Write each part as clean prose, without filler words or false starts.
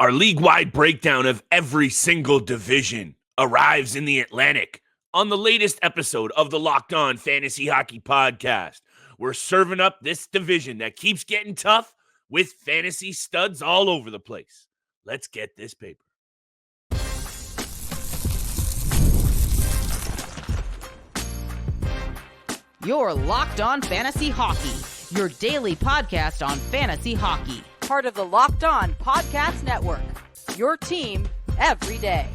Our league-wide breakdown of every single division arrives in the Atlantic on the latest episode of the Locked On Fantasy Hockey Podcast. We're serving up this division that keeps getting tough with fantasy studs all over the place. Let's get this paper. You're Locked On Fantasy Hockey, your daily podcast on fantasy hockey. Part of the Locked On Podcast Network, your team every day.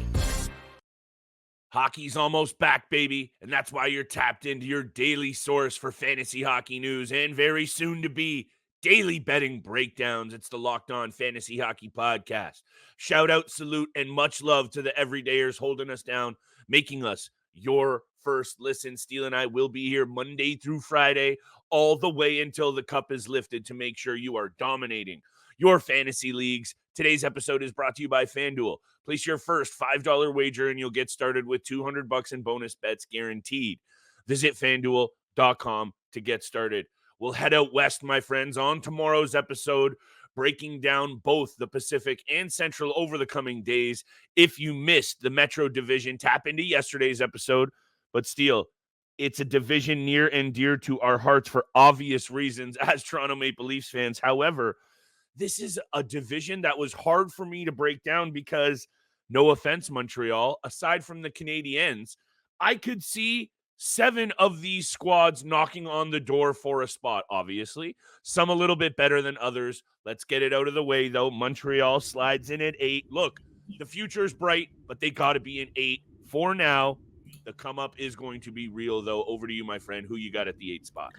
Hockey's almost back, baby, and that's why you're tapped into your daily source for fantasy hockey news and very soon to be daily betting breakdowns. It's the Locked On Fantasy Hockey Podcast. Shout out, salute, and much love to the everydayers holding us down, making us your first listen. Steele and I will be here Monday through Friday, all the way until the cup is lifted to make sure you are dominating your fantasy leagues. Today's episode is brought to you by FanDuel. Place your first $5 wager and you'll get started with $200 in bonus bets guaranteed. Visit FanDuel.com to get started. We'll head out west, my friends, on tomorrow's episode, breaking down both the Pacific and Central over the coming days. If you missed the Metro Division, tap into yesterday's episode. But Steele, it's a division near and dear to our hearts for obvious reasons as Toronto Maple Leafs fans. However, this is a division that was hard for me to break down because, no offense, Montreal, aside from the Canadiens, I could see 7 of these squads knocking on the door for a spot, obviously. Some a little bit better than others. Let's get it out of the way, though. Montreal slides in at 8. Look, the future is bright, but they got to be an 8 for now. The come-up is going to be real, though. Over to you, my friend. Who you got at the 8 spot?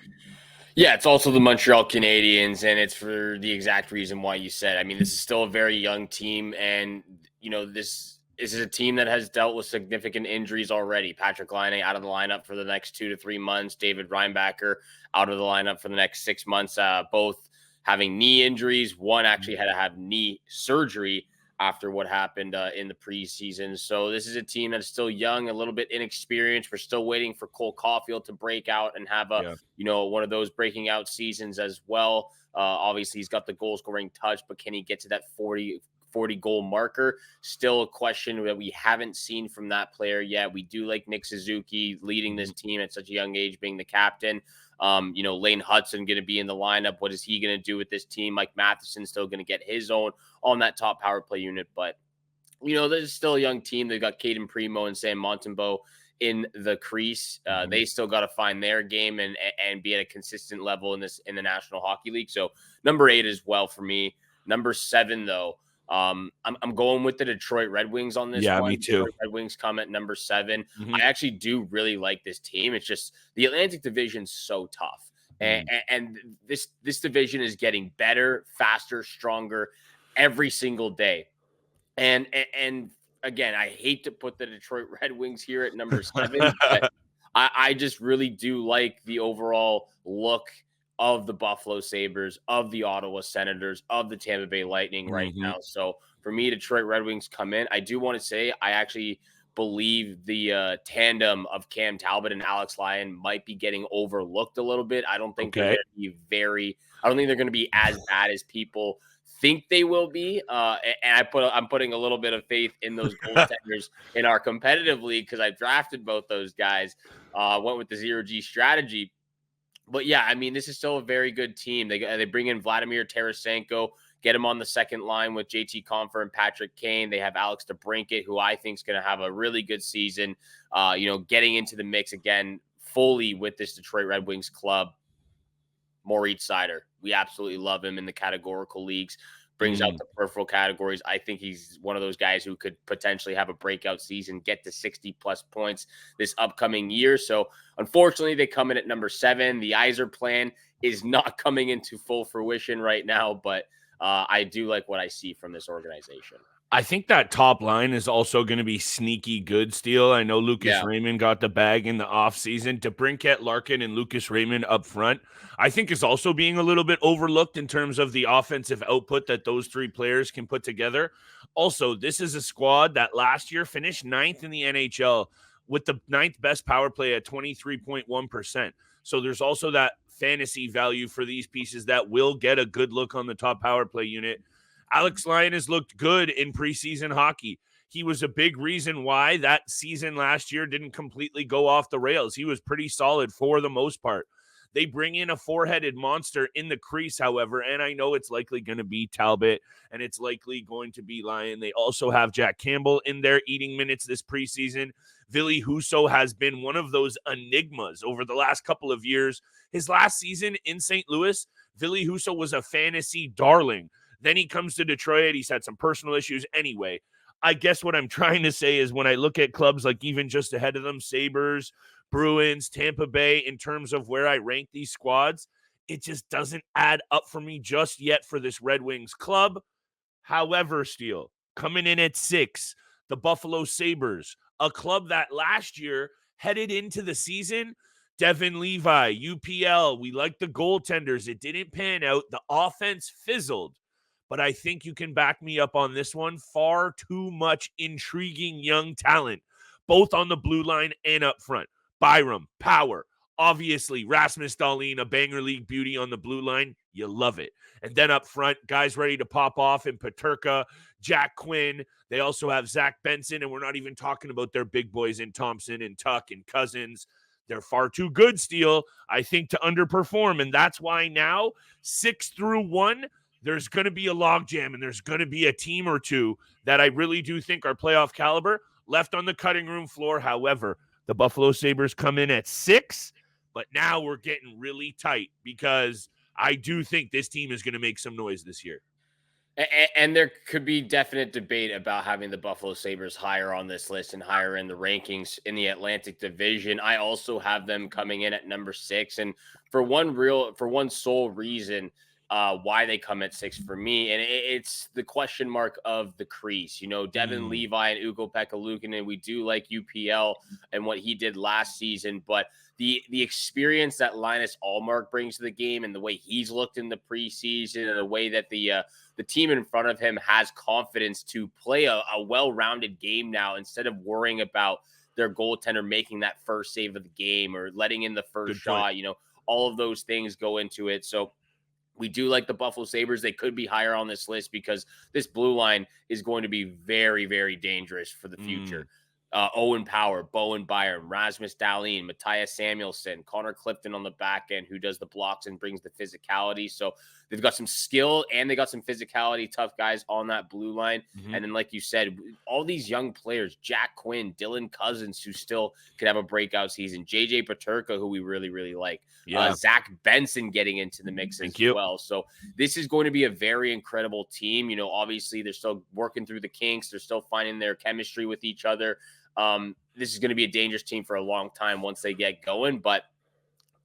Yeah, it's also the Montreal Canadiens, and it's for the exact reason why you said. I mean, this is still a very young team, and, you know, this is a team that has dealt with significant injuries already. Patrick Laine out of the lineup for the next 2 to 3 months. David Reinbacher out of the lineup for the next 6 months, both having knee injuries. One actually had to have knee surgery after what happened in the preseason. So this is a team that's still young, a little bit inexperienced. We're still waiting for Cole Caulfield to break out and have one of those breaking out seasons as well. Obviously, he's got the goal scoring touch, but can he get to that 40 goal marker? Still a question that we haven't seen from that player yet. We do like Nick Suzuki leading this team at such a young age, being the captain. Lane Hudson going to be in the lineup. What is he going to do with this team? Mike Matheson still going to get his own on that top power play unit. But, this is still a young team. They've got Caden Primo and Sam Montembeault in the crease. They still got to find their game and be at a consistent level in the National Hockey League. So number 8 as well for me. Number 7, though, I'm going with the Detroit Red Wings on this one. Yeah, me too. Detroit Red Wings come at number 7. I actually do really like this team. It's just the Atlantic Division's so tough. And this division is getting better, faster, stronger every single day. And again, I hate to put the Detroit Red Wings here at number 7, but I just really do like the overall look of the Buffalo Sabres, of the Ottawa Senators, of the Tampa Bay Lightning right now. So for me, Detroit Red Wings come in. I do want to say I actually believe the tandem of Cam Talbot and Alex Lyon might be getting overlooked a little bit. I don't think they're going to be as bad as people think they will be. And I'm putting a little bit of faith in those goaltenders in our competitive league because I drafted both those guys, went with the 0G strategy. But yeah, I mean, this is still a very good team. They bring in Vladimir Tarasenko, get him on the second line with JT Compher and Patrick Kane. They have Alex DeBrincat, who I think is going to have a really good season. Getting into the mix again fully with this Detroit Red Wings club. Moritz Seider, we absolutely love him in the categorical leagues. Brings out the peripheral categories. I think he's one of those guys who could potentially have a breakout season, get to 60-plus points this upcoming year. So, unfortunately, they come in at number 7. The Yzer plan is not coming into full fruition right now, but I do like what I see from this organization. I think that top line is also going to be sneaky good, Steele. I know Lucas Raymond got the bag in the offseason. DeBrincat, Larkin, and Lucas Raymond up front, I think is also being a little bit overlooked in terms of the offensive output that those 3 players can put together. Also, this is a squad that last year finished 9th in the NHL with the 9th best power play at 23.1%. So there's also that fantasy value for these pieces that will get a good look on the top power play unit. Alex Lyon has looked good in preseason hockey. He was a big reason why that season last year didn't completely go off the rails. He was pretty solid for the most part. They bring in a four-headed monster in the crease, however, and I know it's likely going to be Talbot and it's likely going to be Lyon. They also have Jack Campbell in there eating minutes this preseason. Ville Husso has been one of those enigmas over the last couple of years. His last season in St. Louis, Ville Husso was a fantasy darling. Then he comes to Detroit. He's had some personal issues anyway. I guess what I'm trying to say is when I look at clubs like even just ahead of them, Sabres, Bruins, Tampa Bay, in terms of where I rank these squads, it just doesn't add up for me just yet for this Red Wings club. However, Steele, coming in at 6, the Buffalo Sabres, a club that last year headed into the season, Devin Levi, UPL, we like the goaltenders. It didn't pan out. The offense fizzled. But I think you can back me up on this one. Far too much intriguing young talent, both on the blue line and up front. Byram, power. Obviously, Rasmus Dahlin, a banger league beauty on the blue line. You love it. And then up front, guys ready to pop off in Peterka, Jack Quinn. They also have Zach Benson, and we're not even talking about their big boys in Thompson and Tuck and Cousins. They're far too good, Steele, I think, to underperform. And that's why now, 6 through 1, there's going to be a logjam, and there's going to be a team or two that I really do think are playoff caliber left on the cutting room floor. However, the Buffalo Sabres come in at 6, but now we're getting really tight because I do think this team is going to make some noise this year. And there could be definite debate about having the Buffalo Sabres higher on this list and higher in the rankings in the Atlantic Division. I also have them coming in at number 6. And for one sole reason, why they come at 6 for me. And it's the question mark of the crease. You know, Devin Levi and Ukko-Pekka Luukkonen, we do like UPL and what he did last season, but the experience that Linus Ullmark brings to the game and the way he's looked in the preseason and the way that the team in front of him has confidence to play a well-rounded game now instead of worrying about their goaltender making that first save of the game or letting in the first shot. You know, all of those things go into it. So we do like the Buffalo Sabres. They could be higher on this list because this blue line is going to be very, very dangerous for the future. Owen Power, Bowen Byram, Rasmus Dahlin, Matthias Samuelsson, Connor Clifton on the back end who does the blocks and brings the physicality. So they've got some skill and they got some physicality, tough guys on that blue line. And then, like you said, all these young players, Jack Quinn, Dylan Cousins, who still could have a breakout season, JJ Peterka, who we really, really like, Zach Benson getting into the mix as well. So this is going to be a very incredible team. You know, obviously they're still working through the kinks. They're still finding their chemistry with each other. This is going to be a dangerous team for a long time once they get going, but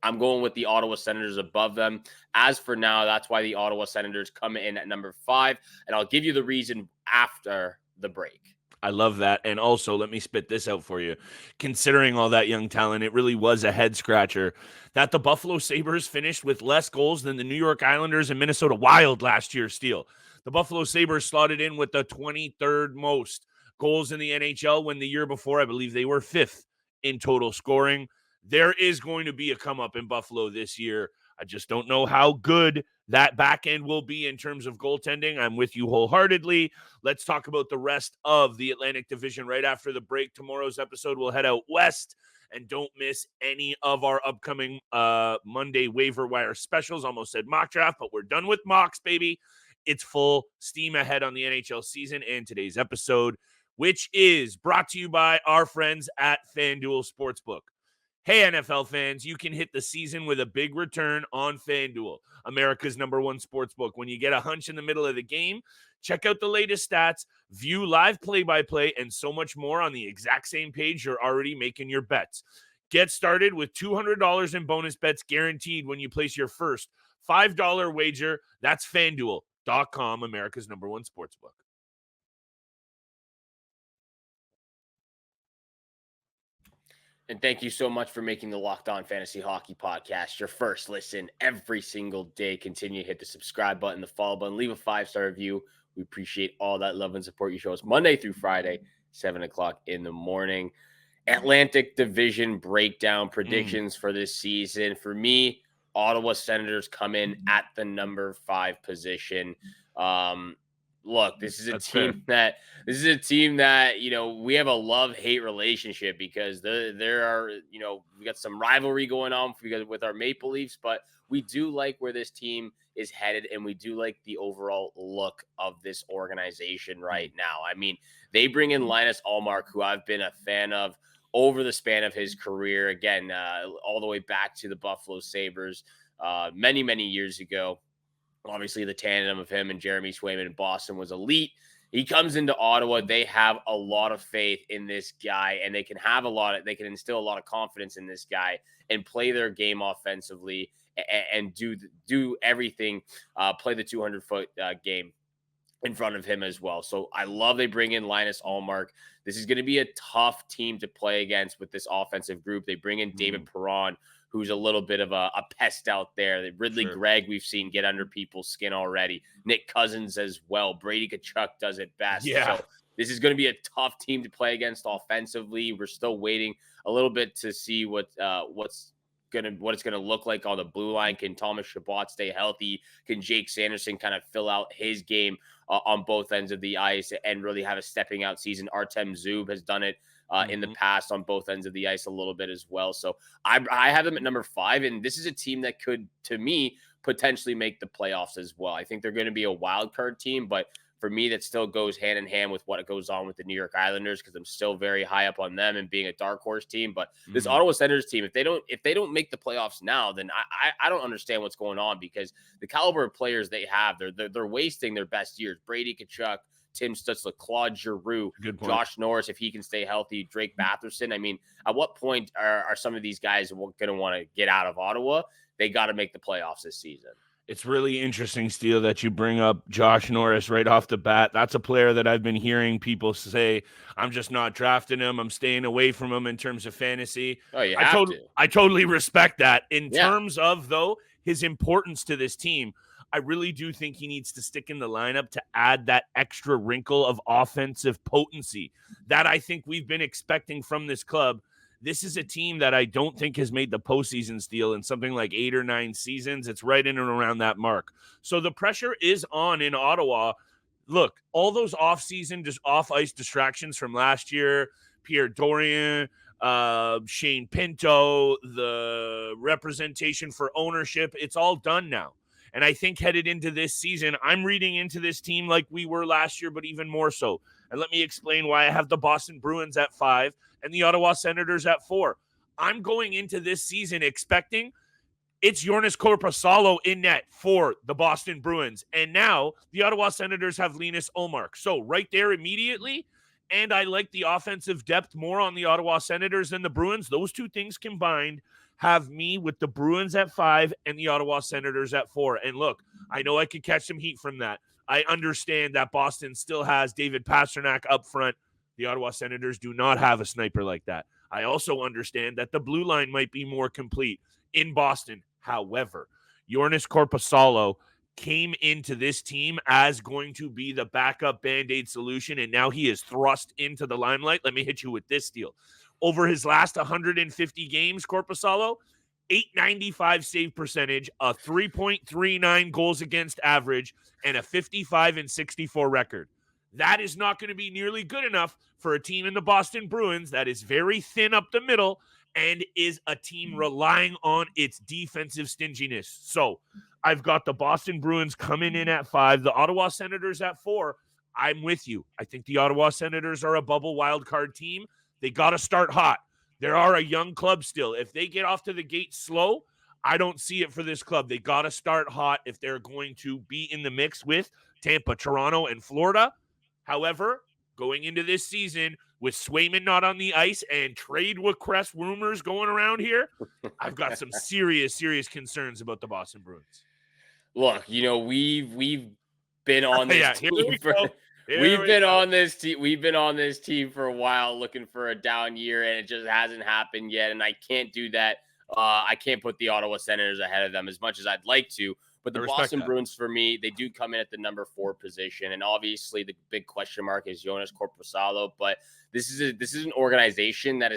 I'm going with the Ottawa Senators above them. As for now, that's why the Ottawa Senators come in at number 5, and I'll give you the reason after the break. I love that. And also, let me spit this out for you. Considering all that young talent, it really was a head scratcher that the Buffalo Sabres finished with less goals than the New York Islanders and Minnesota Wild last year. Steele. The Buffalo Sabres slotted in with the 23rd most goals in the NHL when the year before, I believe they were 5th in total scoring. There is going to be a come up in Buffalo this year. I just don't know how good that back end will be in terms of goaltending. I'm with you wholeheartedly. Let's talk about the rest of the Atlantic Division right after the break. Tomorrow's episode will head out west, and don't miss any of our upcoming Monday waiver wire specials. Almost said mock draft, but we're done with mocks, baby. It's full steam ahead on the NHL season and today's episode, which is brought to you by our friends at FanDuel Sportsbook. Hey, NFL fans, you can hit the season with a big return on FanDuel, America's #1 sportsbook. When you get a hunch in the middle of the game, check out the latest stats, view live play-by-play, and so much more on the exact same page you're already making your bets. Get started with $200 in bonus bets guaranteed when you place your first $5 wager. That's FanDuel.com, America's #1 sportsbook. And thank you so much for making the Locked On Fantasy Hockey Podcast your first listen every single day. Continue to hit the subscribe button, the follow button, leave a 5-star review. We appreciate all that love and support you show us Monday through Friday, 7 o'clock in the morning. Atlantic Division breakdown predictions for this season. For me, Ottawa Senators come in at the number 5 position. look, this is a That's team that we have a love-hate relationship because there are we got some rivalry going on with our Maple Leafs, but we do like where this team is headed, and we do like the overall look of this organization right now. I mean, they bring in Linus Ullmark, who I've been a fan of over the span of his career. Again, all the way back to the Buffalo Sabres many, many years ago. Obviously, the tandem of him and Jeremy Swayman in Boston was elite. He comes into Ottawa. They have a lot of faith in this guy, and they can instill a lot of confidence in this guy and play their game offensively and do everything, play the 200-foot game in front of him as well. So I love they bring in Linus Ullmark. This is going to be a tough team to play against with this offensive group. They bring in David Perron, who's a little bit of a pest out there. Ridley Gregg, we've seen get under people's skin already. Nick Cousins as well. Brady Tkachuk does it best. Yeah. So this is going to be a tough team to play against offensively. We're still waiting a little bit to see what it's going to look like on the blue line. Can Thomas Chabot stay healthy? Can Jake Sanderson kind of fill out his game on both ends of the ice and really have a stepping out season? Artem Zub has done it in the past on both ends of the ice a little bit as well. So I have them at number 5, and this is a team that could, to me, potentially make the playoffs as well. I think they're going to be a wild card team, but for me, that still goes hand in hand with what goes on with the New York Islanders, because I'm still very high up on them and being a dark horse team. But this Ottawa Senators team, if they don't make the playoffs now, then I don't understand what's going on, because the caliber of players they have, they're wasting their best years. Brady Tkachuk, Tim Stützle, Claude Giroux, Josh Norris, if he can stay healthy, Drake Batherson. I mean, at what point are some of these guys going to want to get out of Ottawa? They got to make the playoffs this season. It's really interesting, Steele, that you bring up Josh Norris right off the bat. That's a player that I've been hearing people say, I'm just not drafting him. I'm staying away from him in terms of fantasy. Oh, you have to. I totally respect that. In terms of, though, his importance to this team, I really do think he needs to stick in the lineup to add that extra wrinkle of offensive potency that I think we've been expecting from this club. This is a team that I don't think has made the postseason, Steele, in something like 8 or 9 seasons. It's right in and around that mark. So the pressure is on in Ottawa. Look, all those off-season, just off-ice distractions from last year, Pierre Dorion, Shane Pinto, the representation for ownership, it's all done now. And I think headed into this season, I'm reading into this team like we were last year, but even more so. And let me explain why I have the Boston Bruins at 5 and the Ottawa Senators at 4. I'm going into this season expecting it's Joonas Korpisalo in net for the Boston Bruins. And now the Ottawa Senators have Linus Ullmark. So right there immediately, and I like the offensive depth more on the Ottawa Senators than the Bruins. Those two things combined have me with the Bruins at 5 and the Ottawa Senators at 4. And look, I know I could catch some heat from that. I understand that Boston still has David Pastrnak up front. The Ottawa Senators do not have a sniper like that. I also understand that the blue line might be more complete in Boston. However, Joonas Korpisalo came into this team as going to be the backup Band-Aid solution, and now he is thrust into the limelight. Let me hit you with this deal. Over his last 150 games, Korpisalo, .895 save percentage, a 3.39 goals against average, and a 55-64 record. That is not going to be nearly good enough for a team in the Boston Bruins that is very thin up the middle and is a team relying on its defensive stinginess. So I've got the Boston Bruins coming in at 5, the Ottawa Senators at 4. I'm with you. I think the Ottawa Senators are a bubble wildcard team. They got to start hot. There are a young club still. If they get off to the gate slow, I don't see it for this club. They got to start hot if they're going to be in the mix with Tampa, Toronto, and Florida. However, going into this season with Swayman not on the ice and trade request rumors going around here, I've got some serious concerns about the Boston Bruins. Look, we've been on this team We've been on this team for a while looking for a down year, and it just hasn't happened yet. And I can't do that. I can't put the Ottawa Senators ahead of them as much as I'd like to. But the Boston Bruins, for me, they do come in at the number 4 position. And obviously the big question mark is Joonas Korpisalo. But this is an organization that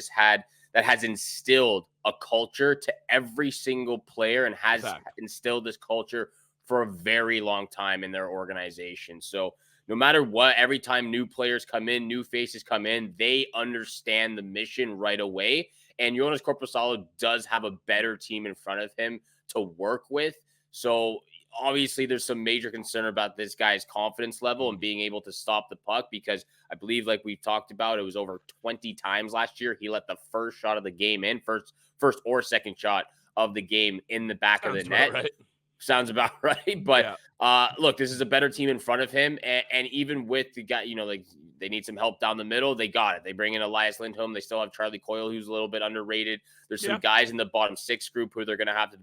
has instilled a culture to every single player and has instilled this culture for a very long time in their organization. So no matter what, every time new players come in, new faces come in, they understand the mission right away. And Jonas Korpisalo does have a better team in front of him to work with. So obviously there's some major concern about this guy's confidence level and being able to stop the puck, because I believe, like we've talked about, it was over 20 times last year he let the first shot of the game in, first or second shot of the game in the back of the net. Right. Sounds about right. But look, this is a better team in front of him. And even with the guy, like they need some help down the middle, they got it. They bring in Elias Lindholm. They still have Charlie Coyle, who's a little bit underrated. There's some guys in the bottom six group who they're going to have to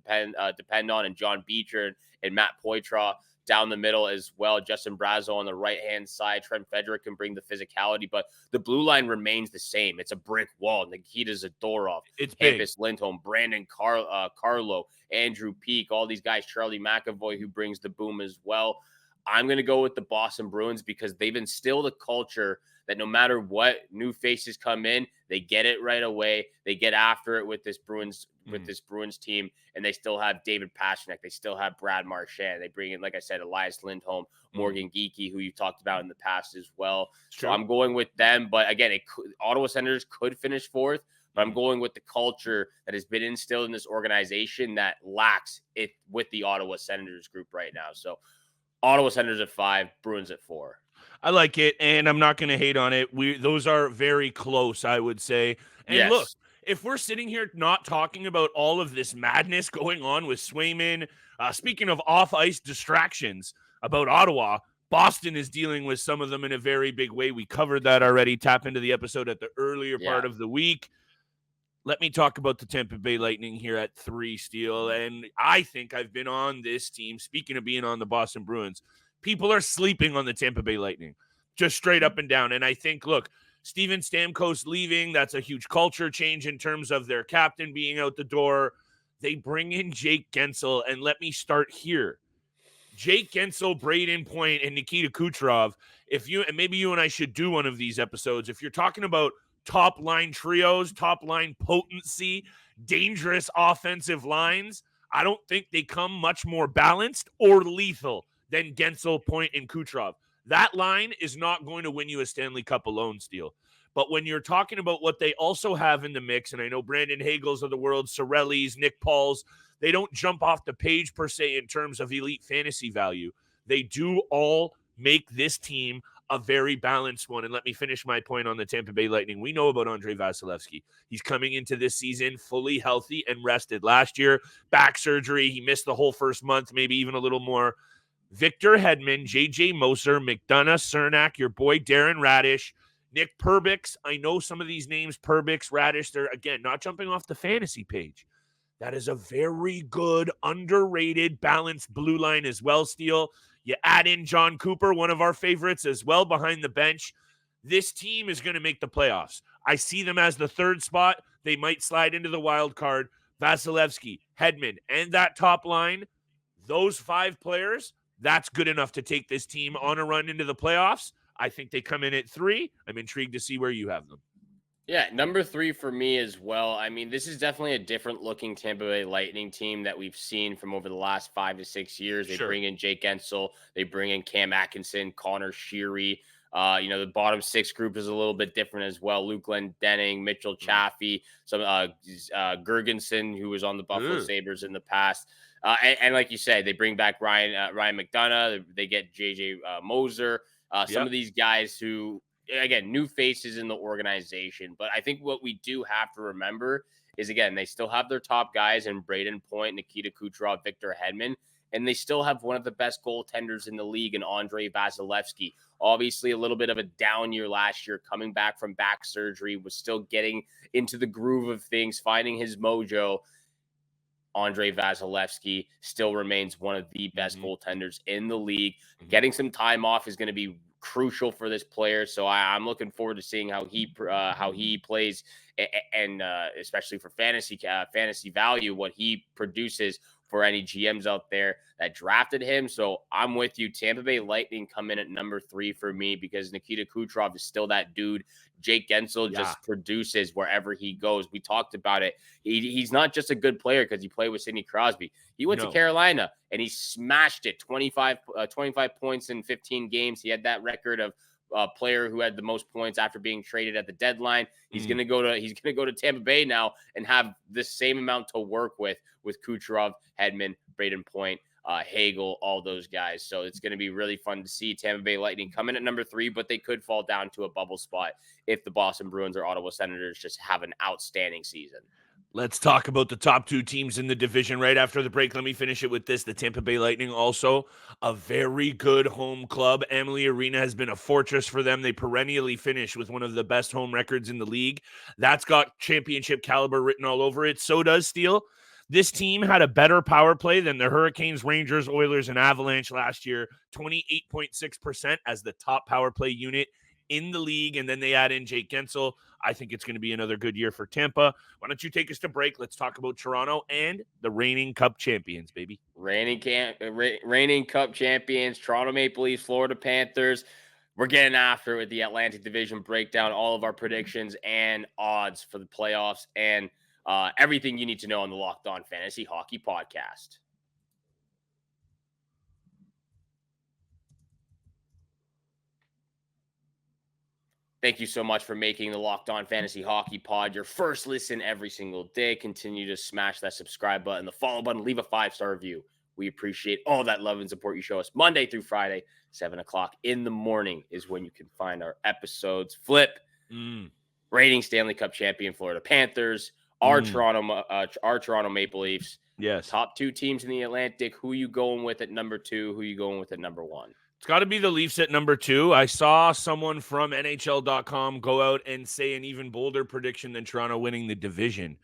depend on, and John Beecher and Matt Poitras down the middle as well. Justin Brazeau on the right-hand side. Trent Frederick can bring the physicality, but the blue line remains the same. It's a brick wall. Nikita Zadorov, it's Hampus Lindholm, Brandon Carlo, Andrew Peak, all these guys, Charlie McAvoy, who brings the boom as well. I'm going to go with the Boston Bruins because they've instilled a culture that no matter what, new faces come in, they get it right away. They get after it with this Bruins team, and they still have David Pastrnak. They still have Brad Marchand. They bring in, like I said, Elias Lindholm, Morgan Geekie, who you talked about in the past as well. So I'm going with them. But again, Ottawa Senators could finish fourth, but I'm going with the culture that has been instilled in this organization that lacks it with the Ottawa Senators group right now. So Ottawa Senators at 5, Bruins at 4. I like it, and I'm not going to hate on it. Those are very close, I would say. And look, if we're sitting here not talking about all of this madness going on with Swayman, speaking of off-ice distractions about Ottawa, Boston is dealing with some of them in a very big way. We covered that already. Tap into the episode at the earlier part of the week. Let me talk about the Tampa Bay Lightning here at 3, Steel. And I think I've been on this team. Speaking of being on the Boston Bruins, people are sleeping on the Tampa Bay Lightning, just straight up and down. And I think, look, Steven Stamkos leaving, that's a huge culture change in terms of their captain being out the door. They bring in Jake Gensel, and let me start here. Jake Gensel, Braden Point, and Nikita Kucherov, and maybe you and I should do one of these episodes, if you're talking about top line trios, top line potency, dangerous offensive lines, I don't think they come much more balanced or lethal than Gensel, Point, and Kucherov. That line is not going to win you a Stanley Cup alone, Steel. But when you're talking about what they also have in the mix, and I know Brandon Hagels of the world, Sorellis, Nick Pauls, they don't jump off the page per se in terms of elite fantasy value. They do all make this team a very balanced one. And let me finish my point on the Tampa Bay Lightning. We know about Andrei Vasilevsky. He's coming into this season fully healthy and rested. Last year, back surgery. He missed the whole first month, maybe even a little more. Victor Hedman, J.J. Moser, McDonough, Cernak, your boy Darren Radish, Nick Perbix. I know some of these names, Perbix, Radish, they're, again, not jumping off the fantasy page. That is a very good, underrated, balanced blue line as well, Steel. You add in John Cooper, one of our favorites as well, behind the bench. This team is going to make the playoffs. I see them as the 3rd spot. They might slide into the wild card. Vasilevsky, Hedman, and that top line, those 5 players, that's good enough to take this team on a run into the playoffs. I think they come in at 3. I'm intrigued to see where you have them. Yeah, number 3 for me as well. I mean, this is definitely a different looking Tampa Bay Lightning team that we've seen from over the last 5 to 6 years. They bring in Jake Gensel. They bring in Cam Atkinson, Connor Sheary. The bottom 6 group is a little bit different as well. Luke Glendening, Mitchell Chaffee, some Gergensen, who was on the Buffalo Sabres in the past. And like you said, they bring back Ryan McDonough. They get J.J. Moser. Some of these guys who, again, new faces in the organization. But I think what we do have to remember is, again, they still have their top guys in Braden Point, Nikita Kucherov, Victor Hedman, and they still have one of the best goaltenders in the league in Andrei Vasilevsky. Obviously, a little bit of a down year last year, coming back from back surgery, was still getting into the groove of things, finding his mojo. Andrei Vasilevsky still remains one of the best goaltenders in the league. Getting some time off is going to be crucial for this player. So I'm looking forward to seeing how he plays, and especially for fantasy value, what he produces for any GMs out there that drafted him. So I'm with you. Tampa Bay Lightning come in at number 3 for me because Nikita Kucherov is still that dude. Jake Gensel just produces wherever he goes. We talked about it. He's not just a good player because he played with Sidney Crosby. He went to Carolina and he smashed it. 25 points in 15 games. He had that record of player who had the most points after being traded at the deadline. He's gonna go to Tampa Bay now and have the same amount to work with Kucherov, Hedman, Braden Point, Hagel, all those guys. So it's going to be really fun to see Tampa Bay Lightning come in at number 3, but they could fall down to a bubble spot if the Boston Bruins or Ottawa Senators just have an outstanding season. Let's talk about the top 2 teams in the division right after the break. Let me finish it with this. The Tampa Bay Lightning, also a very good home club. Amalie Arena has been a fortress for them. They perennially finish with one of the best home records in the league. That's got championship caliber written all over it. So does Steele. This team had a better power play than the Hurricanes, Rangers, Oilers, and Avalanche last year. 28.6% as the top power play unit in the league. And then they add in Jake Gensel. I think it's going to be another good year for Tampa. Why don't you take us to break? Let's talk about Toronto and the reigning Cup champions, baby. Reigning Cup champions, Toronto Maple Leafs, Florida Panthers. We're getting after it with the Atlantic Division breakdown, all of our predictions and odds for the playoffs, and everything you need to know on the Locked On Fantasy Hockey Podcast. Thank you so much for making the Locked On Fantasy Hockey Pod your first listen every single day. Continue to smash that subscribe button, the follow button, leave a 5-star review. We appreciate all that love and support you show us Monday through Friday, 7 o'clock in the morning is when you can find our episodes. Flip, reigning Stanley Cup champion Florida Panthers, our Toronto Maple Leafs. Yes. Top 2 teams in the Atlantic. Who you going with at number 2? Who you going with at number 1? It's got to be the Leafs at number 2. I saw someone from NHL.com go out and say an even bolder prediction than Toronto winning the division.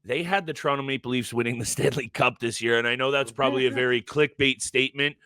They had the Toronto Maple Leafs winning the Stanley Cup this year, and I know that's probably a very clickbait statement.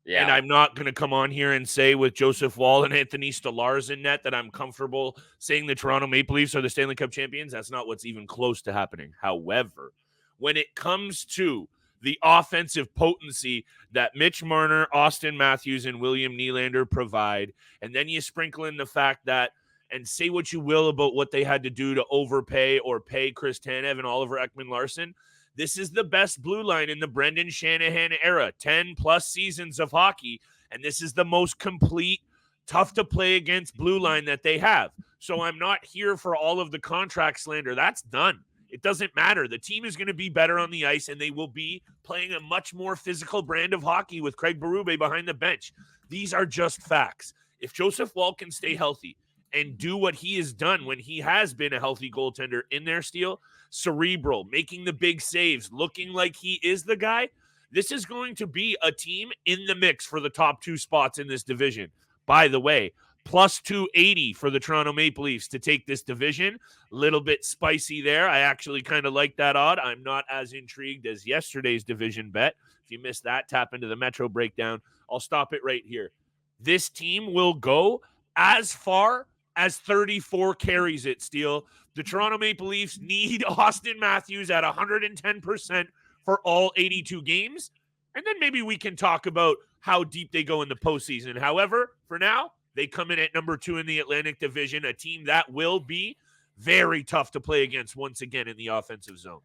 Yeah. And I'm not going to come on here and say with Joseph Wall and Anthony Stolarz in net that I'm comfortable saying the Toronto Maple Leafs are the Stanley Cup champions. That's not what's even close to happening. However, when it comes to the offensive potency that Mitch Marner, Austin Matthews, and William Nylander provide, and then you sprinkle in the fact that, and say what you will about what they had to do to overpay or pay Chris Tanev and Oliver Ekman-Larsson, this is the best blue line in the Brendan Shanahan era, 10-plus seasons of hockey, and this is the most complete, tough-to-play-against blue line that they have. So I'm not here for all of the contract slander. That's done. It doesn't matter. The team is going to be better on the ice, and they will be playing a much more physical brand of hockey with Craig Berube behind the bench. These are just facts. If Joseph Wall can stay healthy and do what he has done when he has been a healthy goaltender in their Steel, cerebral, making the big saves, looking like he is the guy, this is going to be a team in the mix for the top 2 spots in this division. By the way, plus 280 for the Toronto Maple Leafs to take this division. Little bit spicy there. I actually kind of like that odd. I'm not as intrigued as yesterday's division bet. If you missed that, tap into the Metro breakdown. I'll stop it right here. This team will go as far as 34 carries it, Steele. The Toronto Maple Leafs need Austin Matthews at 110% for all 82 games. And then maybe we can talk about how deep they go in the postseason. However, for now, they come in at number 2 in the Atlantic Division, a team that will be very tough to play against once again in the offensive zone.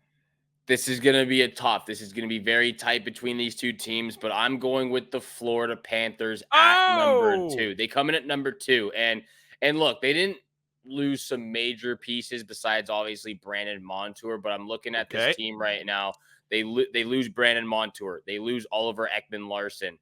This is going to be This is going to be very tight between these 2 teams, but I'm going with the Florida Panthers at number 2. They come in at number 2. And look, they didn't lose some major pieces besides obviously Brandon Montour, but I'm looking at this team right now. They lose Brandon Montour. They lose Oliver Ekman-Larsson.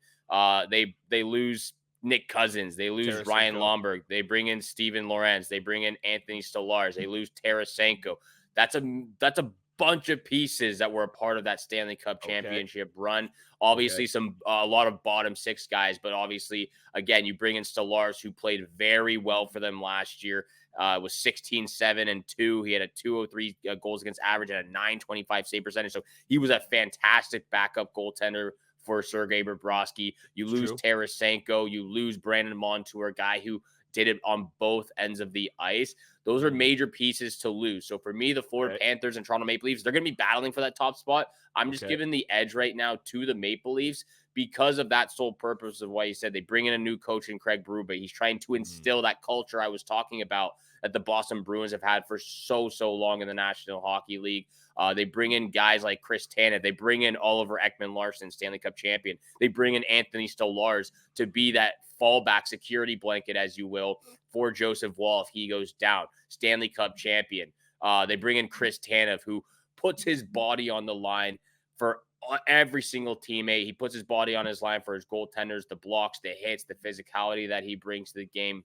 They lose Nick Cousins. They lose Ryan Lomberg. They bring in Steven Lorentz. They bring in Anthony Stolarz. They lose Tarasenko. That's a bunch of pieces that were a part of that Stanley Cup championship run. Obviously, a lot of bottom 6 guys, but obviously, again, you bring in Stolarz, who played very well for them last year. Was 16-7-2. He had a 203 goals against average and a 925 save percentage. So he was a fantastic backup goaltender for Sergei Bobrovsky. You lose Tarasenko. You lose Brandon Montour, a guy who did it on both ends of the ice. Those are major pieces to lose. So for me, the Florida Panthers and Toronto Maple Leafs, they're going to be battling for that top spot. I'm just giving the edge right now to the Maple Leafs because of that sole purpose of why you said they bring in a new coach in Craig Berube. He's trying to instill that culture I was talking about that the Boston Bruins have had for so long in the National Hockey League. They bring in guys like Chris Tanev. They bring in Oliver Ekman-Larsson, Stanley Cup champion. They bring in Anthony Stolarz to be that fallback security blanket, as you will, for Joseph Woll if he goes down. Stanley Cup champion. They bring in Chris Tanev, who puts his body on the line for every single teammate. He puts his body on his line for his goaltenders, the blocks, the hits, the physicality that he brings to the game.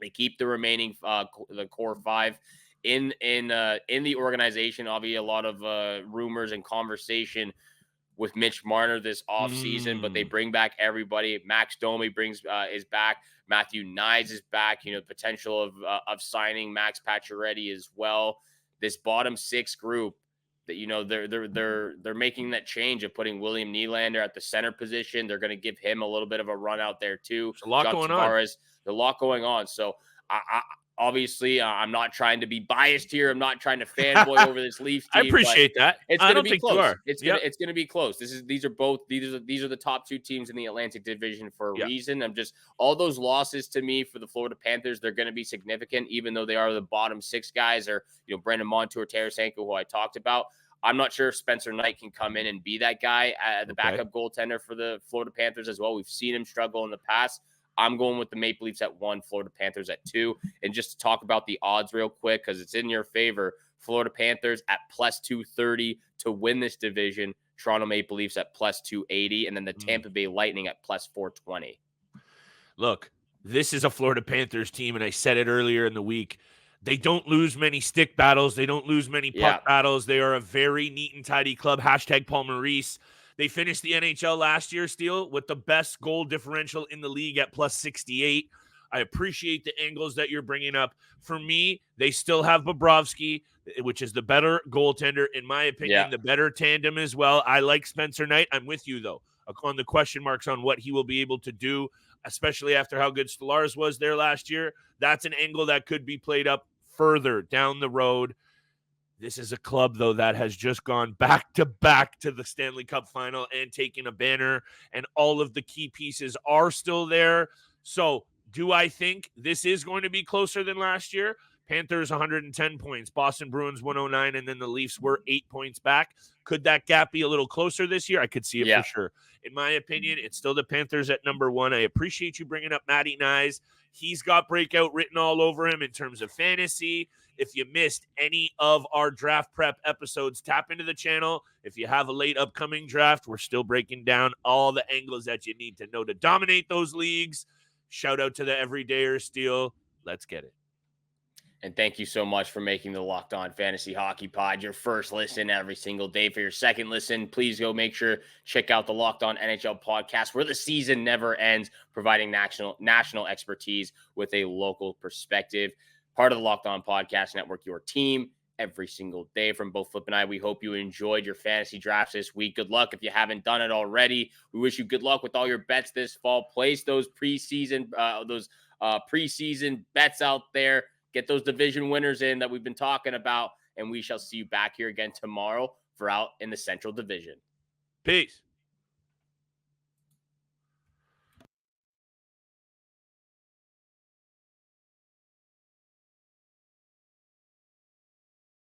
They keep the remaining the core five in the organization. Obviously, a lot of rumors and conversation with Mitch Marner this offseason, but they bring back everybody. Max Domi is back. Matthew Knies is back. You know, potential of signing Max Pacioretty as well. This bottom six group that, you know, they're making that change of putting William Nylander at the center position. They're going to give him a little bit of a run out there too. There's a lot going on. There's a lot going on. So obviously, I'm not trying to be biased here. I'm not trying to fanboy over this Leafs team. I appreciate that. It's I going to don't be think close. you are. It's going to be close. These are the top two teams in the Atlantic Division for a reason. All those losses to me for the Florida Panthers, they're going to be significant, even though they are the bottom six guys, or, you know, Brandon Montour, Tarasenko, who I talked about. I'm not sure if Spencer Knight can come in and be that guy, the backup goaltender for the Florida Panthers as well. We've seen him struggle in the past. I'm going with the Maple Leafs at 1, Florida Panthers at 2. And just to talk about the odds real quick, because it's in your favor, Florida Panthers at plus 230 to win this division, Toronto Maple Leafs at plus 280, and then the Tampa Bay Lightning at plus 420. Look, this is a Florida Panthers team, and I said it earlier in the week. They don't lose many stick battles. They don't lose many puck battles. They are a very neat and tidy club. Hashtag Paul Maurice. They finished the NHL last year, Steele, with the best goal differential in the league at plus 68. I appreciate the angles that you're bringing up. For me, they still have Bobrovsky, which is the better goaltender, in my opinion, the better tandem as well. I like Spencer Knight. I'm with you, though, on the question marks on what he will be able to do, especially after how good Stolarz was there last year. That's an angle that could be played up further down the road. This is a club, though, that has just gone back-to-back to the Stanley Cup final and taken a banner, and all of the key pieces are still there. So do I think this is going to be closer than last year? Panthers 110 points, Boston Bruins 109, and then the Leafs were 8 points back. Could that gap be a little closer this year? I could see it for sure. In my opinion, it's still the Panthers at number 1. I appreciate you bringing up Matty Knies. He's got breakout written all over him in terms of fantasy. If you missed any of our draft prep episodes, tap into the channel. If you have a late upcoming draft, we're still breaking down all the angles that you need to know to dominate those leagues. Shout out to the everydayer, Steele. Let's get it. And thank you so much for making the Locked On Fantasy Hockey Pod your first listen every single day. For your second listen, please go make sure check out the Locked On NHL podcast, where the season never ends, providing national expertise with a local perspective. Part of the Locked On Podcast Network, your team every single day. From both Flip and I, we hope you enjoyed your fantasy drafts this week. Good luck if you haven't done it already. We wish you good luck with all your bets this fall. Place those preseason bets out there. Get those division winners in that we've been talking about, and we shall see you back here again tomorrow for Out in the Central Division. Peace.